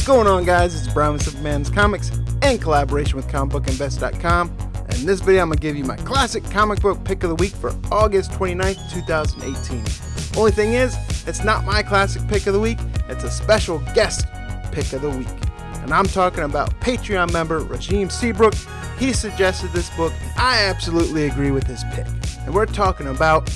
What's going on, guys? It's Brown with Simpleman's Comics in collaboration with comicbookinvest.com. And in this video, I'm going to give you my classic comic book pick of the week for August 29th, 2018. Only thing is, it's not my classic pick of the week, it's a special guest pick of the week. And I'm talking about Patreon member Regime Seabrook. He suggested this book. I absolutely agree with his pick. And we're talking about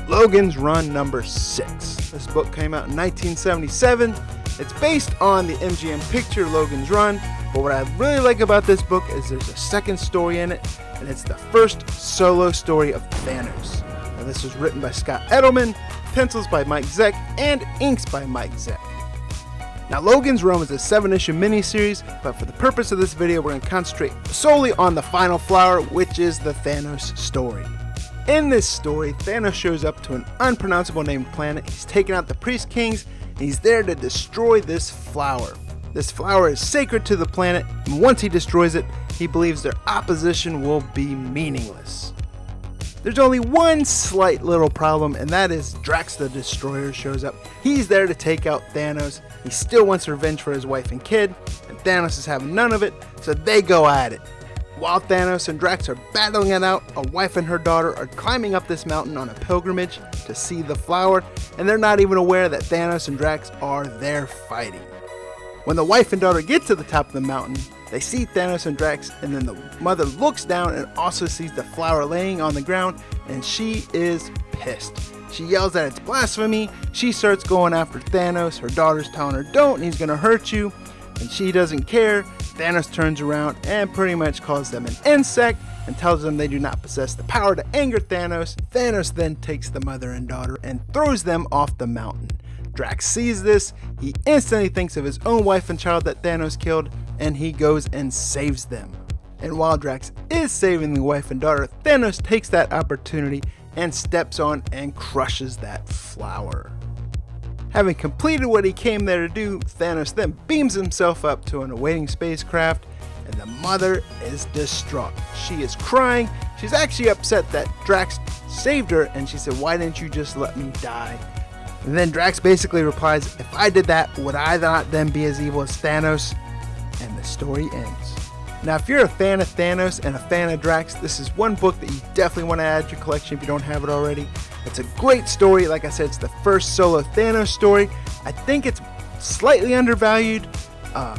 Logan's Run number 6. This book came out in 1977. It's based on the MGM picture Logan's Run, but what I really like about this book is there's a second story in it, and it's the first solo story of Thanos. Now, this was written by Scott Edelman, pencils by Mike Zeck, and inks by Mike Zeck. Now, Logan's Run was a 7-issue miniseries, but for the purpose of this video, we're going to concentrate solely on the final flower, which is the Thanos story. In this story, Thanos shows up to an unpronounceable named planet. He's taken out the Priest Kings, and he's there to destroy this flower. This flower is sacred to the planet, and once he destroys it, he believes their opposition will be meaningless. There's only one slight little problem, and that is Drax the Destroyer shows up. He's there to take out Thanos. He still wants revenge for his wife and kid, and Thanos is having none of it, so they go at it. While Thanos and Drax are battling it out, a wife and her daughter are climbing up this mountain on a pilgrimage to see the flower, and they're not even aware that Thanos and Drax are there fighting. When the wife and daughter get to the top of the mountain, they see Thanos and Drax, and then the mother looks down and also sees the flower laying on the ground, and she is pissed. She yells that it's blasphemy. She starts going after Thanos. Her daughter's telling her, "Don't, he's gonna hurt you," and she doesn't care. Thanos turns around and pretty much calls them an insect and tells them they do not possess the power to anger Thanos. Thanos then takes the mother and daughter and throws them off the mountain. Drax sees this, he instantly thinks of his own wife and child that Thanos killed, and he goes and saves them. And while Drax is saving the wife and daughter, Thanos takes that opportunity and steps on and crushes that flower. Having completed what he came there to do, Thanos then beams himself up to an awaiting spacecraft, and the mother is distraught. She is crying. She's actually upset that Drax saved her, and she said, "Why didn't you just let me die?" And then Drax basically replies, "If I did that, would I not then be as evil as Thanos?" And the story ends. Now, if you're a fan of Thanos and a fan of Drax, this is one book that you definitely want to add to your collection if you don't have it already. It's a great story. Like I said, it's the first solo Thanos story. I think it's slightly undervalued. There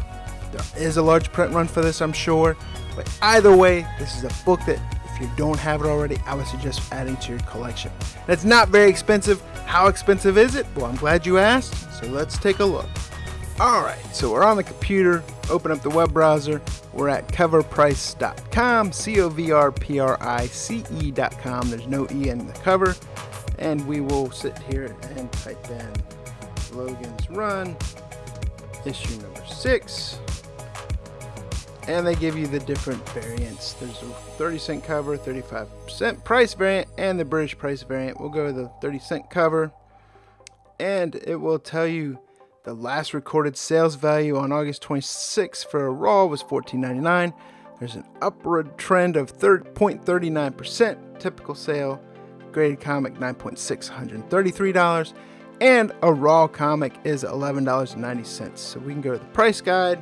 is a large print run for this, I'm sure. But either way, this is a book that if you don't have it already, I would suggest adding to your collection. And it's not very expensive. How expensive is it? Well, I'm glad you asked. So let's take a look. Alright, so we're on the computer, open up the web browser, we're at coverprice.com, coverprice.com, there's no E in the cover, and we will sit here and type in Logan's Run, issue number 6, and they give you the different variants. There's a 30-cent cover, 35% price variant, and the British price variant. We'll go with the 30-cent cover, and it will tell you the last recorded sales value on August 26th for a Raw was $14.99. There's an upward trend of 0.39%. Typical sale. Graded comic $9.6, $133. And a Raw comic is $11.90. So we can go to the price guide.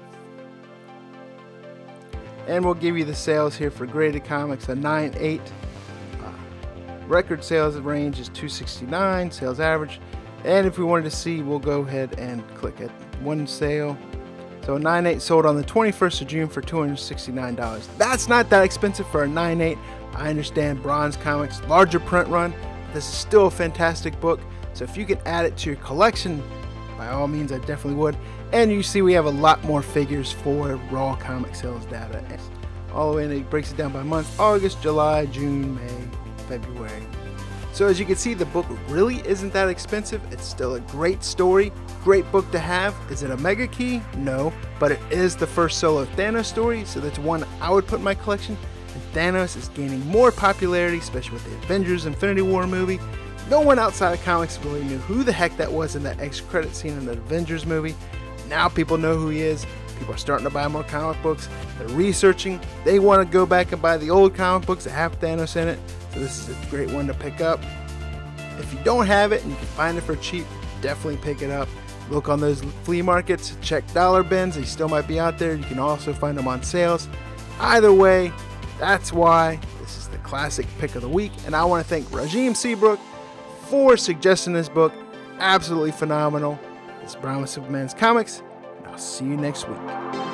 And we'll give you the sales here for graded comics, a 9.8. Record sales range is $269. Sales average. And if we wanted to see, we'll go ahead and click at one sale. So a 9.8 sold on the 21st of June for $269. That's not that expensive for a 9.8. I understand Bronze Comics, larger print run. But this is still a fantastic book. So if you can add it to your collection, by all means, I definitely would. And you see we have a lot more figures for raw comic sales data. All the way in, it breaks it down by month: August, July, June, May, February. So as you can see, the book really isn't that expensive. It's still a great story, great book to have. Is it a mega key? No, but it is the first solo Thanos story, so that's one I would put in my collection. And Thanos is gaining more popularity, especially with the Avengers Infinity War movie. No one outside of comics really knew who the heck that was in that ex-credit scene in the Avengers movie. Now people know who he is. People are starting to buy more comic books. They're researching. They want to go back and buy the old comic books that have Thanos in it. So this is a great one to pick up. If you don't have it and you can find it for cheap, definitely pick it up. Look on those flea markets, check dollar bins, they still might be out there. You can also find them on sales. Either way, that's why this is the classic pick of the week, and I want to thank Rajim Seabrook for suggesting this book. Absolutely phenomenal. It's Brown with Simpleman's Comics, and I'll see you next week.